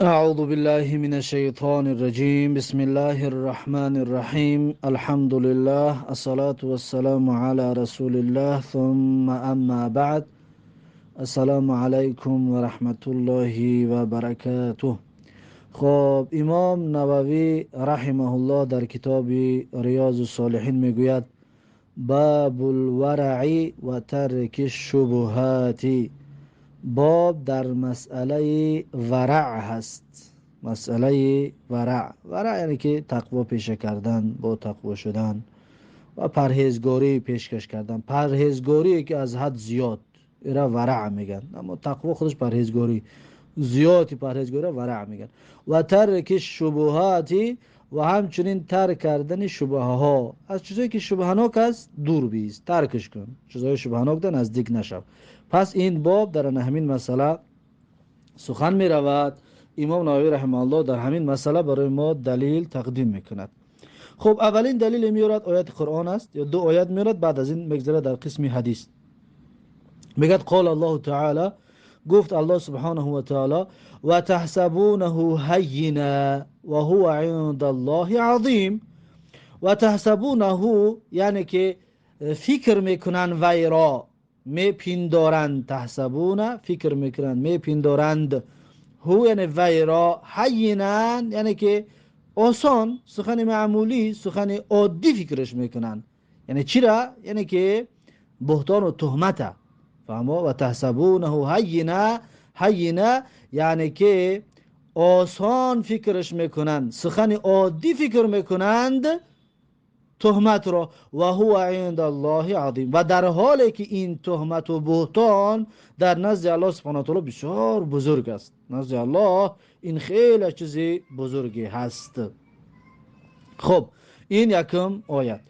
أعوذ بالله من الشيطان الرجيم بسم الله الرحمن الرحيم الحمد لله الصلاة والسلام على رسول الله ثم أما بعد السلام عليكم ورحمة الله وبركاته. خب امام نووی رحمه الله در کتاب ریاض الصالحین میگوید باب الورع و ترک الشبهات. باب در مسئله ورع هست. مسئله ورع یعنی که تقوا پیشه کردن، با تقوا شدن و پرهیزگاری پیشکش کردن. پرهیزگاری که از حد زیاد ایرا ورع میگن، اما تقوا خودش پرهیزگاری زیادی، پرهیزگاری ورع میگن. و ترک شبهاتی و همچنین ترک کردن شبهه ها، از چیزایی که شبهناک است دور بیست، ترکش کن. چیزای شبهناک در نزدیک نشو. پس این باب در همین مسئله سخن می رود. امام نووی رحمه الله در همین مسئله برای ما دلیل تقدیم میکند. خب اولین دلیل میارد آیات قرآن است، یا دو آیات میارد، بعد از این مگذره در قسم حدیث. میگد قال الله تعالی، گفت الله سبحانه و تعالی و تحسبونه هینا و هو عند الله عظیم. و تحسبونه یعنی که فکر میکنن وی را، میپندارند. تحسبونه فکر میکنند، میپندارند. هو یعنی وی را، هینا یعنی که آسان، سخن معمولی، سخن عادی فکرش میکنن. یعنی چی را؟ یعنی که بهتان و تهمت. فهمو؟ و تحسبونه هینا یعنی که آسان فکرش میکنند، سخن عادی فکر میکنند تهمت را. و هو عند الله عظیم، و در حالی که این تهمت و بهتان در نزد الله سبحانه و تعالی بسیار بزرگ است. نزد الله این خیلی چیزی بزرگی هست. خب این یکم آیت.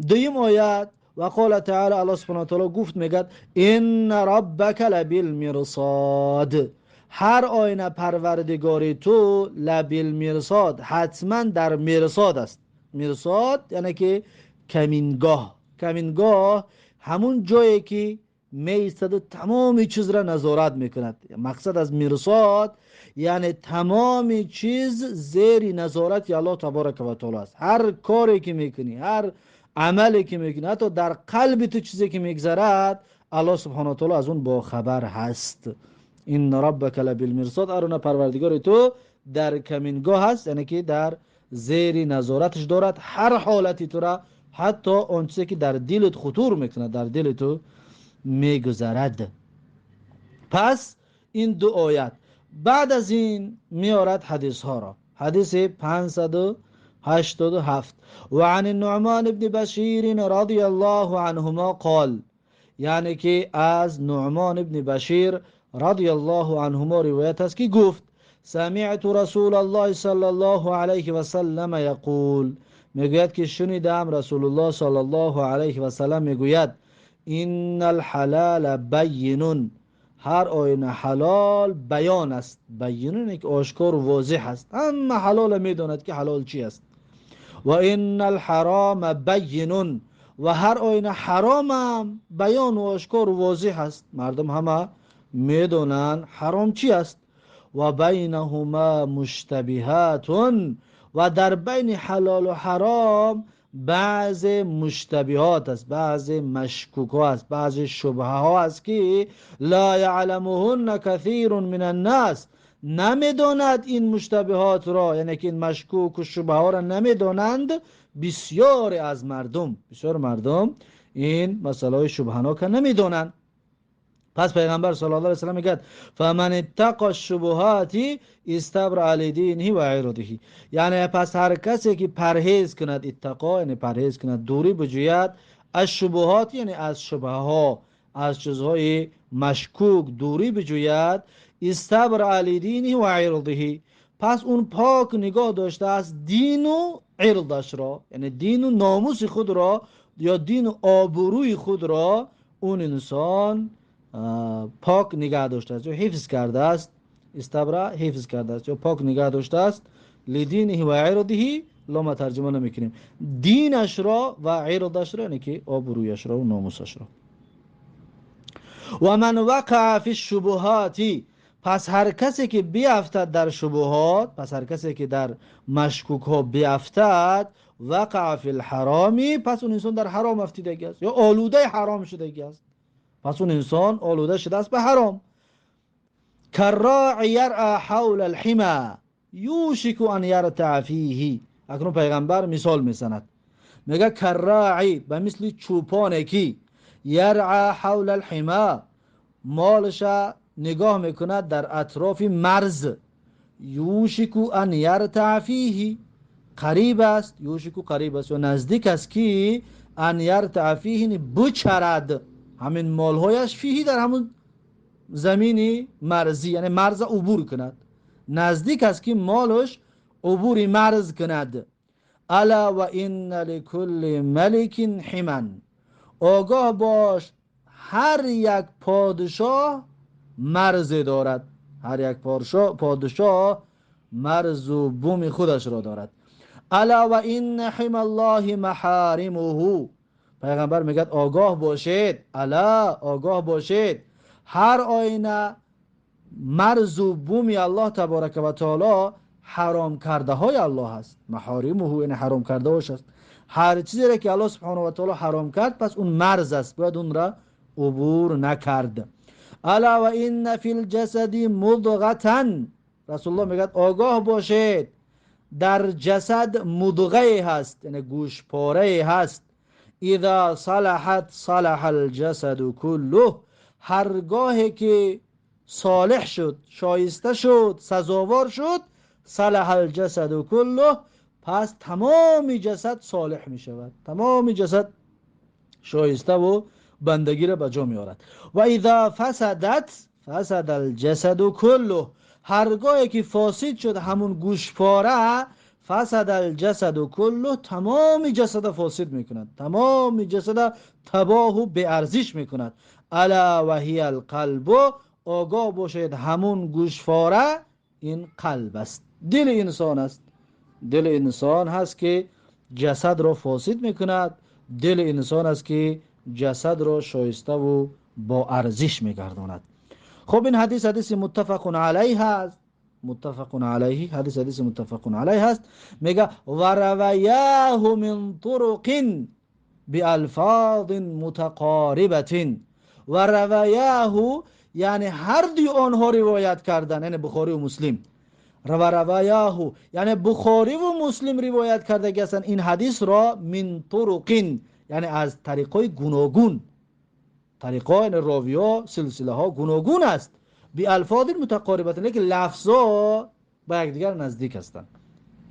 دویم آیت و قال تعالی، الله سبحانه و تعالی گفت، میگد ان ربک لبالمرصاد. هر آینه پروردگاری تو لبالمرصاد، حتما در مرصاد است. مرصاد یعنی که کمینگاه. کمینگاه همون جایی که میستد و تمام چیز را نظارت میکند. مقصد از مرصاد یعنی تمام چیز زیر نظارت الله تبارک و تعالی است. هر کاری که میکنی، هر عملی که میکنی، حتی در قلب تو چیزی که میگذرد، الله سبحانه و تعالی از اون با خبر هست. این ربک لبالمرصاد، ارونه پروردگار تو در کمینگاه هست، یعنی که در زیر نظارتش دارد هر حالتی تو را، حتی اون چیزی که در دلت خطور میکنه، در دل تو میگذرد. پس این دو آیت. بعد از این میارد حدیث ها را. حدیث 587 و عن النعمان بن بشیر رضی الله عنهما قال، یعنی که از نعمان بن بشیر رضی الله عنهما روایت است که گفت سمعت رسول الله صلی الله علیه و سلم یقول، میگوید که شنیدم رسول الله صلی الله علیه و سلم میگوید ان الحلال بین، هر آینه حلال بیان است. بیان یک آشکار و واضح است، اما حلال میداند که حلال چی است. و ان الحرام بین، و هر آینه حرام هم بیان و آشکار و واضح است، مردم همه میدونن حرام چی است. و بینهما مشتبهات، و در بین حلال و حرام بعض مشتبهات است، بعض مشکوک ها است، بعض شبهه ها است که لا یعلمهن کثیر من الناس، نمیداند این مشتبهات را، یعنی که این مشکوک و شبهه ها را نمیدانند بسیار از مردم. بسیار مردم این مسئله شبهناک نمیدانند. پس پیغمبر صلی الله علیه و سلم میگه فمن اتقى الشبهات استبرأ لدینه و عرضه، یعنی پس هر کسی که پرهیز کند، اتقا یعنی پرهیز کند، دوری بجوید از شبهات یعنی از شبهه ها، از چیزهای مشکوک دوری بجوید، استبرأ لدینه و عرضه، پس اون پاک نگاه داشته است دین و عرضش را، یعنی دین و ناموس خود را یا دین و آبروی خود را اون انسان پاک نگاه داشته است یا حفظ کرده است. استبرا حفظ کرده است یا پاک نگاه داشته است. لدینه و عرضه، لما ترجمه نمیکنیم، دینش را و عرضش را، یعنی که آبرویش را و ناموسش را. و من وقع فی الشبهات، پس هر کسی که بیفتد در شبهات، پس هر کسی که در مشکوک ها بیفتد، وقع فی الحرامی، پس اون انسان در حرام افتیدگی است یا آلوده حرام شدگی است. پس اون انسان آلوده شده است به حرام. کالراعی یرعی حول الحمی یوشک ان یرتع فیه. اکنون پیغمبر مثال میزند، میگه کالراعی، به مثل چوپانه کی، یرعی حول الحمی، مالش نگاه میکند در اطراف مرز، یوشکو ان یرتع فیه، قریب است، یوشکو قریب است و نزدیک است که ان یرتع فیه، بچرد همین مالهایش فیه، در همون زمینی مرزی، یعنی مرز عبور کند، نزدیک است که مالش عبور مرز کند. الا و این لکل ملک حمن، آگاه باش هر یک پادشاه مرز دارد، هر یک پادشاه مرز و بوم خودش را دارد. الا و این حم الله محارمه، پیغمبر میگه آگاه باشید، الا آگاه باشید، هر آینه مرز و بوم الله تبارک و تعالی حرام کرده های الله هست. محارمه این حرام کرده هاش است. هر چیزی را که الله سبحانه و تعالی حرام کرد، پس اون مرز است، باید اون را عبور نکرد. الا و این فی الجسد مضغه، رسول الله میگه آگاه باشید در جسد مضغه هست، یعنی گوش پاره هست. اذا صلحت صلح الجسد كله، هرگاهی که صالح شد، شایسته شد، سزاوار شد، صلح الجسد كله، پس تمام جسد صالح می شود، تمام جسد شایسته و بندگی را به جا می آورد. و اذا فسدت فسد الجسد كله، هرگاهی که فاسد شد همون گوشپاره، فسد الجسد كله، تمام جسد فاسد میکند، تمام جسد تباه و به ارزش میکند. الا و هی القلب، آگاه باشید همون گوشواره این قلب است، دل انسان است. دل انسان هست که جسد را فاسد میکند، دل انسان است که جسد را شایسته و با ارزش میگرداند. خب این حدیث متفق علیه هست، متفق علیه، حدیث متفق علیه هست. میگه و رویاه من طرق بالفاظ متقاربه، و رویاه یعنی هر دی آنها روایت کردن، یعنی بخاری و مسلم. رویاه یعنی بخاری و مسلم روایت کرده هستند این حدیث را، من طرق یعنی از طریقای گوناگون، طریقای راوی ها سلسله ها گوناگون است. بی الفاظ متقاربه، لیکن لفظا با یکدیگر نزدیک هستند،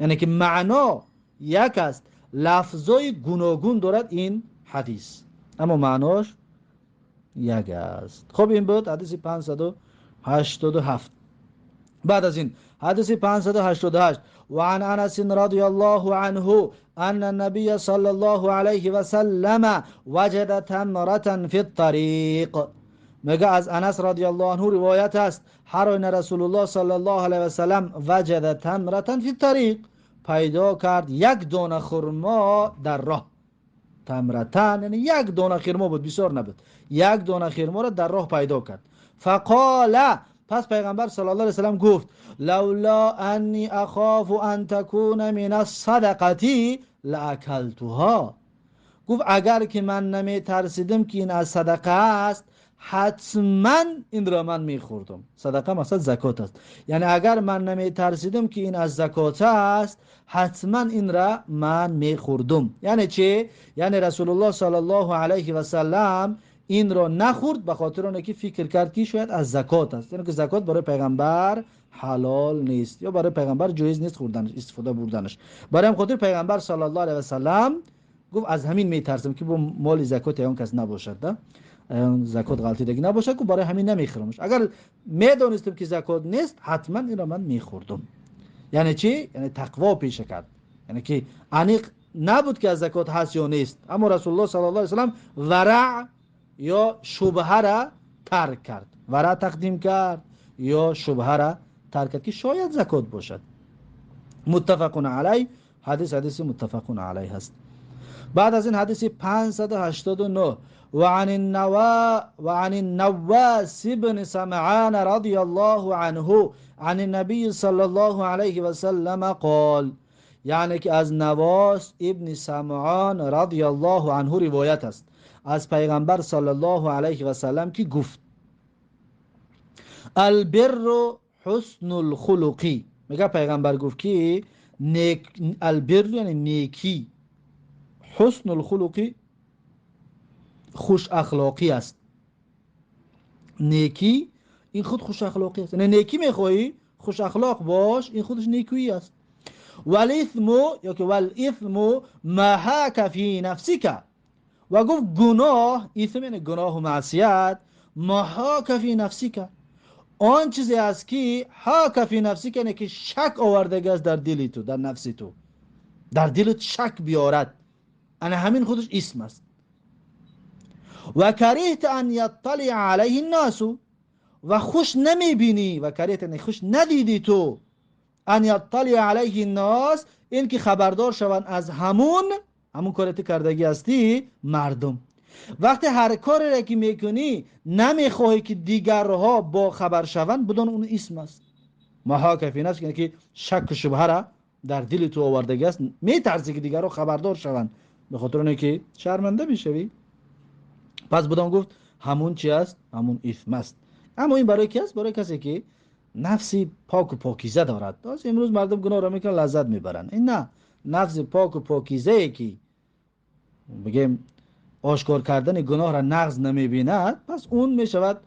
یعنی که معنا یک است، لفظای گوناگون دارد این حدیث، اما معناش یک است. خب این بود حدیث 587. بعد از این حدیث 588، وعن انس رضی الله عنه ان النبي صلی الله علیه و سلم وجد تمرة فی الطریق. میگه از انس رضی الله عنه روایت است، هر آن رسول الله صلی الله علیه و سلم وجد تمرة فی الطریق، پیدا کرد یک دانه خرما در راه. تمرتن یعنی یک دانه خرما بود، بسیار نبود، یک دانه خرما را در راه پیدا کرد. فقال، پس پیغمبر صلی الله علیه و سلم گفت، لولا انی اخاف ان تکون من الصدقه لاکلتها، گفت اگر که من نمی ترسیدم که این از صدقه است، حتما این را من میخوردم. صدقه مثلا زکات است، یعنی اگر من نمی ترسیدم که این از زکات است، حتما این را من میخوردم. یعنی چه؟ یعنی رسول الله صلی الله علیه و سلم این را نخورد به خاطر اونه که فکر کرد که شاید از زکات است، یعنی که زکات برای پیغمبر حلال نیست یا برای پیغمبر جایز نیست خوردنش، استفاده بردنش. برای هم خاطر پیغمبر صلی الله علیه و سلم گفت از همین میترسم که با مال زکات اون کس نباشد، زکات غلطی دیگه نباشه، که برای همین نمیخورمش. اگر میدونستم که زکات نیست، حتما این را من میخوردم. یعنی چی؟ یعنی تقوا پیشه کرد، یعنی که انیق نبود که از زکات هست یا نیست، اما رسول الله صلی الله علیه و سلم ورع یا شبهه را ترک کرد، ورع تقدیم کرد یا شبهه را ترک کرد که شاید زکات باشد. متفق علیه، حدیث متفق علیه هست. بعد از این حدیث 589، وعن النواس بن سمعان رضي الله عنه عن النبي صلى الله عليه وسلم قال، یعنی که از نواس ابن سمعان رضی الله عنه روایت است از پیغمبر صلی الله علیه و سلم که گفت البر حسن الخلقی، میگه پیغمبر گفت که البر یعنی نیکی، حسن الخلقی خوش اخلاقی است. نیکی این خود خوش اخلاقی است، یعنی نیکی میخوایی خوش اخلاق باش، این خودش نیکی است. والاثم یا که والاثم ما حاک فی نفسک، و گفت گناه، اثم یعنی گناه و معصیت، ما حاک فی نفسک آن چیزی است که حاک فی نفسک یعنی که شک آورده است در دل تو، در نفس تو، در دلت شک بیارد، انا همین خودش اسم است. و کریهت ان یطلع علیه الناس، و خوش نمیبینی، و کریهت یعنی خوش ندیدی تو، ان یطلع علیه الناس این که خبردار شوند از همون کارت کردگی هستی مردم. وقتی هر کاری را که میکنی نمیخواهی که دیگرها با خبر شوند، بدون اون اسم است. محاک فی نفس، یعنی که شک و شبهه را در دل تو آوردگی است، میترسی که دیگرها خبردار شوند، به خاطر اینه که شرمنده میشوی. پس بدون گفت همون چی است؟ همون اسم است. اما این برای کی است؟ برای کسی که نفسی پاک و پاکیزه دارد. درست امروز مردم گناه را میکنن لذت میبرن، این نه، نفس پاک و پاکیزه ای که بگیم آشکار کردن گناه را نقض نمیبیند، پس اون میشود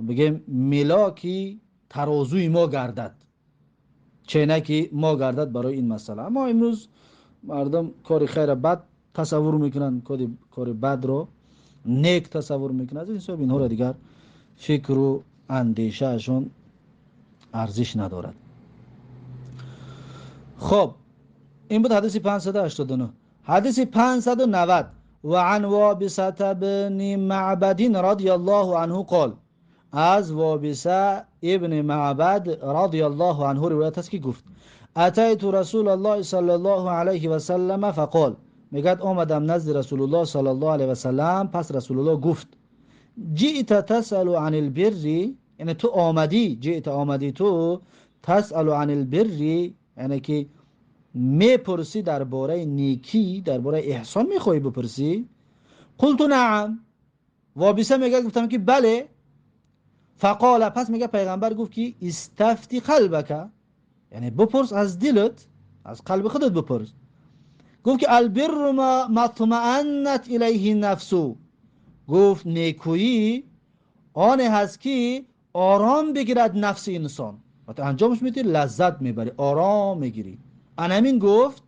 بگیم ملاکی ترازوی ما گردد، چینکی ما گردد برای این مسئله. اما امروز مردم کار خیر بد تصور میکنن، کار بد رو نیک تصور میکنن، از این حساب اینها را دیگر فکر و اندیشه اشون ارزش ندارد. خب این بود حدیث 589. حدیث 590 و عن وابسة بن معبد رضی الله عنه قال، از وابسه ابن معبد رضی الله عنه روایت است که گفت اتیت رسول الله صلی الله علیه و سلم فقال، میگد آمدم نزد رسول الله صلی الله علیه و سلم، پس رسول الله گفت جئت تسأل عن البر، یعنی تو آمدی، جئت آمدی تو، تسأل عن البر یعنی که میپرسی درباره نیکی، درباره احسان میخوای بپرسی. قلت نعم، وابسه میگه گفتم که بله. فقال، پس میگه پیغمبر گفت که استفتی قلبک، یعنی بپرس از دلت، از قلب خودت بپرس. گفت که البر ما اطمأنت الیه النفس، گفت نیکویی آن هست که آرام بگیرد نفس انسان، وقتی انجامش میدی لذت میبری، آرام میگیری. همین گفت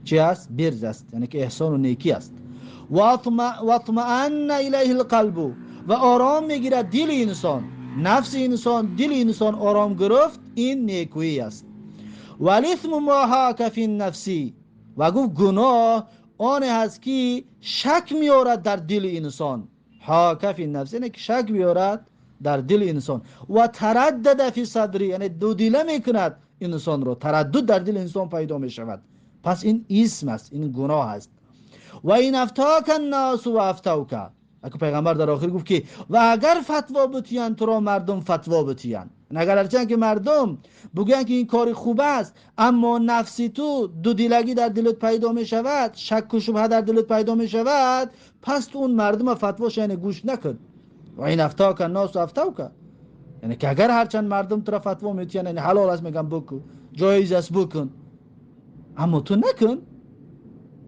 چی است؟ برز است، یعنی که احسان و نیکی است. و اطمأن الیه القلب، و آرام میگیرد دل انسان، نفس انسان، دل انسان آرام گرفت، این نیکویی است. والاثم ما حاک فی النفس، و گفت گناه آن هست که شک میارد در دل انسان، حاک فی النفس یعنی که شک بیارد در دل انسان، و تردد فی صدری یعنی دو دله میکند انسان رو، تردد در دل انسان پیدا میشود، پس این اسم است، این گناه است. و این افتاک الناس و افتوک، اگه پیغمبر در آخر گفت که و اگر فتوا بتیان تو را مردم فتوا بتیان، اگر هرچند که مردم بگن که این کار خوب است، اما نفسی تو دو دلگی در دلت پیدا می شود، شک و شبهه در دلت پیدا می شود، پس تو اون مردم فتواش یعنی گوش نکن. و این افتاک الناس و افتوک، یعنی که اگر هرچند مردم تو را فتوا میتیان، یعنی حلال است میگن بکن، جایز است بکن، اما تو نکن.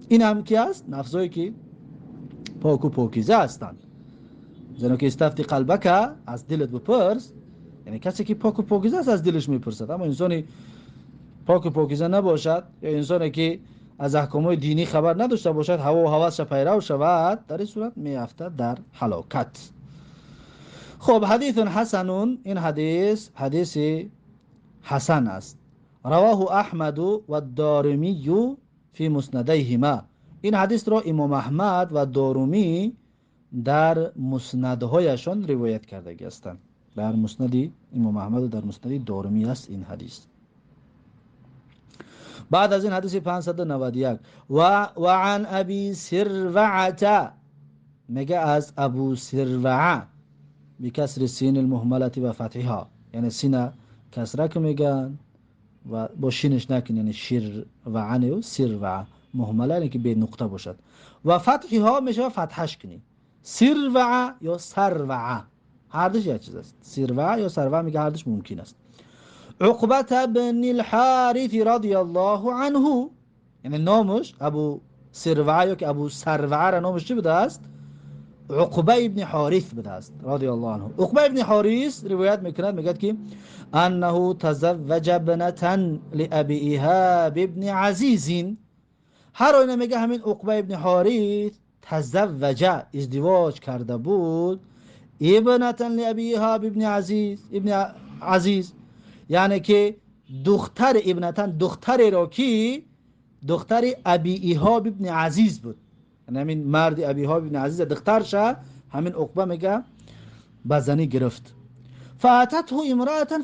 این هم کی است؟ نفسایی که پاک و پاکیزه هستند. زنو که استفتی قلبک، از دلت بپرس، یعنی کسی که پاک و پاکیزه است از دلش میپرسد. اما انسانی پاک و پاکیزه نباشد، یا انسانی که از احکامات دینی خبر نداشته باشد، هوا و هوس پیرو شود، در این صورت میافتد در هلاکت. خب حدیث حسن، این حدیث حسن است. رواه احمد و الدارمی فی مسندیهما، این حدیث را امام احمد و دارمی در مسندهایشان روایت کرده هستند. در مسند امام احمد و در مسند دارمی است این حدیث. بعد از این حدیث 591 و عن ابی سروعه، میگه از ابو سروعه بکسر سین المهملت و فتحها، یعنی سینه کسره که میگن و با شینش نکن، یعنی شیر و عنه و سیر و مهمله، یعنی که به نقطه باشد و فتحی ها میشه فتحش کنی. سیر و یا سر و، هر دوش یک چیز است. سیر و یا سر و میگه هر دوش ممکن است. عقبت بن الحارث رضی الله عنه، یعنی نامش ابو سروعه یا که ابو سروعه را نامش چی بوده است؟ عقبه ابن حارث بوده است رضی الله عنه. عقبه ابن حارث روایت میکند، میگه که انه تزوج ابنه لابی ایهاب ابن عزیز. هر آینه میگه همین عقبه ابن حارث تزوج، ازدواج کرده بود، ابنه لابی ایهاب ابن عزیز، یعنی که دختر ابنه، دختر را که دختر ابی ایهاب ابن عزیز بود، یعنی همین مرد ابی ایهاب ابن عزیز دخترش همین عقبه میگه بزنی گرفت. فاتته امرأة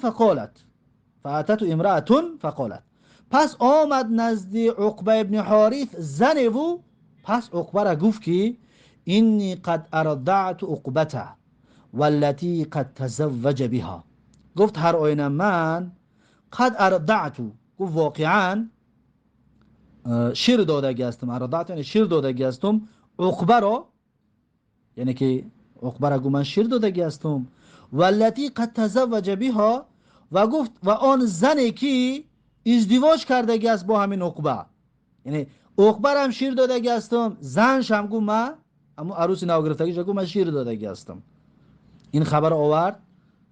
فقالت، پس آمد نزد عقبه ابن حارث زن و پس عقبه را گفت که اینی قد ارضعت عقبته والتي قد تزوج بها. گفت هر آینه من قد ارضعت، گفت واقعا شیر دادگی هستم. ارضعت یعنی شیر دادگی هستم عقبه را، یعنی که عقبه را گفت من شیر دادگی هستم. والتي قد تزوج بها، و گفت و آن زنی که ازدواج کردگی است با همین عقبه، یعنی عقبه هم شیر دادگی هستم، زنش هم گفت من اما عروس نو گرفتگیش گفت من شیر دادگی هستم. این خبر آورد،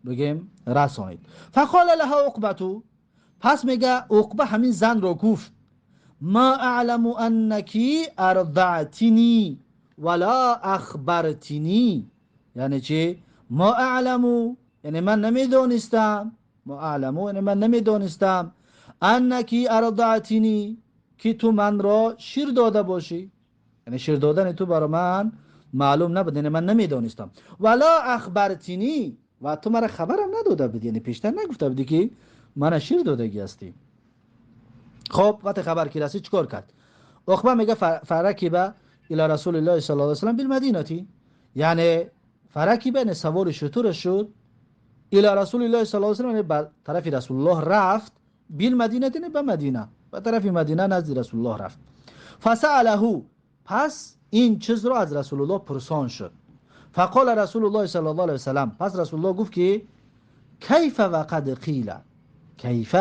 بگیم رسانید. فقال لها عقبه، پس میگه عقبه همین زن رو گفت ما اعلم انکی ارضعتنی ولا اخبرتنی، یعنی چی؟ ما اعلمو یعنی من نمیدونستم، ما اعلمو یعنی من نمیدونستم، انکی ارضعتنی که تو من را شیر داده باشی، یعنی شیر دادن تو برای من معلوم نبود، یعنی من نمیدونستم. ولا اخبرتنی، و تو مرا خبرم نداده بودی، یعنی پیشتر نگفته بودی که من شیر دادگی هستی. خب وقتی خبر کی رسید چیکار کرد؟ عقبه میگه فرکبه الى رسول الله صلی الله علیه و سلم بالمدینه، یعنی فرکبه یعنی سوار شطور شد، الى رسول الله صلی الله علیه و سلم، یعنی به طرف رسول الله رفت، بالمدینه یعنی به مدینه، به طرف مدینه نزد رسول الله رفت. فسأله، پس این چیز رو از رسول الله پرسان شد. فقال رسول الله صلی الله علیه و سلم، پس رسول الله گفت که کیف وقد قیل، کیف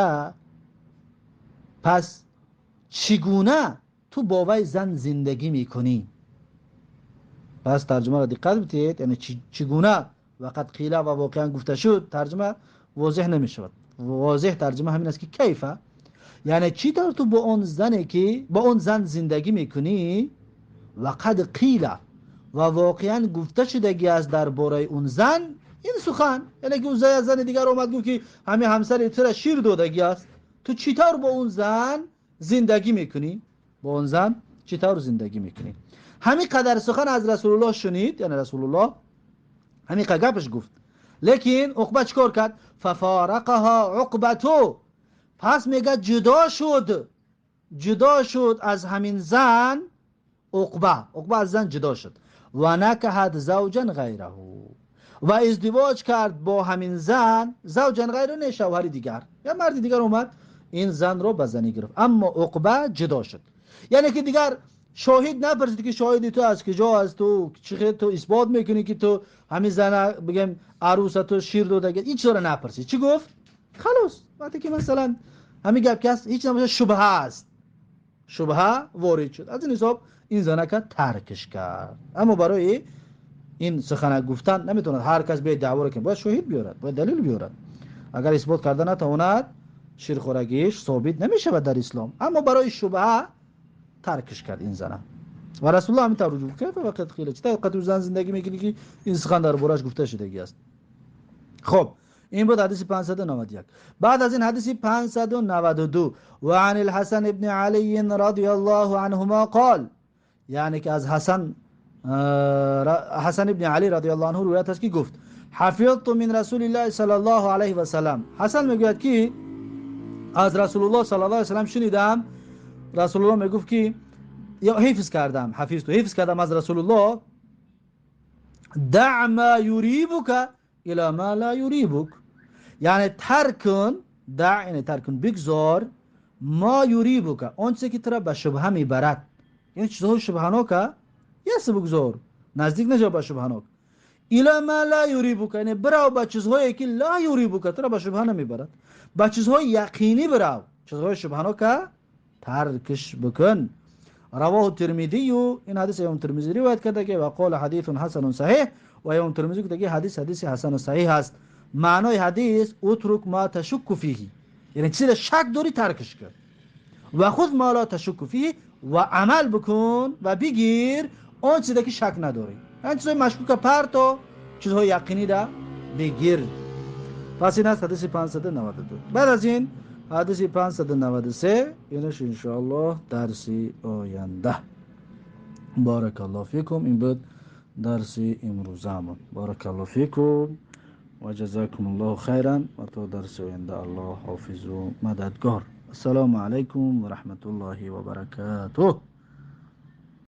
پس چگونه تو با وی زن زندگی میکنی؟ پس ترجمه را دقت بدید، یعنی چگونه وقت قیله و واقعا گفته شد ترجمه واضح نمیشود. واضح ترجمه همین است که کیفه، یعنی چی طور تو با اون زنی که با اون زن زندگی میکنی، وقد قیله و واقعا گفته شدگی از درباره اون زن این سخن، یعنی که اون زن دیگر اومد گفت که همین همسر تو را شیر دادگی است، تو چطور با اون زن زندگی میکنی؟ با اون زن چطور زندگی میکنی؟ همین قدر سخن از رسول الله شنید، یعنی رسول الله همین قدر گپش گفت. لیکن عقبه چیکار کرد؟ ففارقها عقبتو، پس میگه جدا شد از همین زن عقبه از زن جدا شد. و نکهد زوجا غیره، و ازدواج کرد با همین زن، زوجا غیره نه شوهر دیگر، یا مرد دیگر اومد این زن رو به زنی گرفت، اما عقبه جدا شد. یعنی که دیگر شاهد نپرسید که شاهدی تو از کجا هست، تو چه تو اثبات میکنی که تو همین زن بگم عروس تو شیر داده، این چیزا رو نپرسید. چی گفت؟ خلاص وقتی که مثلا همین گپ که هست هیچ نمیشه، شبهه است، شبهه وارد شد، از این حساب این زنه که ترکش کرد. اما برای این سخن گفتن نمیتوند هر کس به دعوا کنه، باید شاهد بیارد، باید دلیل بیارد. اگر اثبات کردن نتواند شیرخورگیش ثابت نمیشه در اسلام، اما برای شبهه ترکش کرد این زنه. و رسول الله همین طور رجوع کرد. وقت خیلی چه وقت زن زندگی میکنی که این سخن دربارش گفته شدگی است. خب این بود حدیث 591. بعد از این حدیث 592 و عن الحسن ابن علی رضی الله عنهما قال، یعنی که از حسن ابن علی رضی الله عنه روایت است که گفت حفظت من رسول الله صلی الله علیه و سلم. حسن میگوید که از رسول الله صلی الله علیه و سلم شنیدم، رسول الله میگفت که یا حفظ کردم از رسول الله دع ما یریبک الى ما لا یریبک، یعنی ترک کن، دع یعنی ترک کن، بگذار، ما یریبک اون چیزی که تو را به شبهه میبرد، یعنی چیزهای شبهناک یه بگذار، نزدیک نشو به شبهناک. الی ما لا یریبک یعنی برو به چیزهایی که لا یریبک تو را به شبهه نمیبرد، به چیزهای یقینی برو، چیزهای شبهناک ترکش بکن. رواه الترمذی، این حدیث امام ترمذی روایت کرده که وقال حدیث حسن صحیح، و امام ترمذی گفته که حدیث حسن صحیح است. معنای حدیث اترک ما تشک فیه، یعنی چیز شک داری ترکش کن، و خود ما لا تشک فیه و عمل بکن و بگیر اون چیزی که شک نداری، یعنی چیزای مشکوک پرت و چیزهای یقینی دا بگیر. پس این است حدیث 592. بعد از این حدیث 593 اینش انشاءالله درسی آینده. بارک الله فیکم. این بود درس امروزمون. بارک الله فیکم و جزاکم الله خیرا و تا درس آینده الله حافظ و مددگار. السلام علیکم و رحمت الله و برکاته.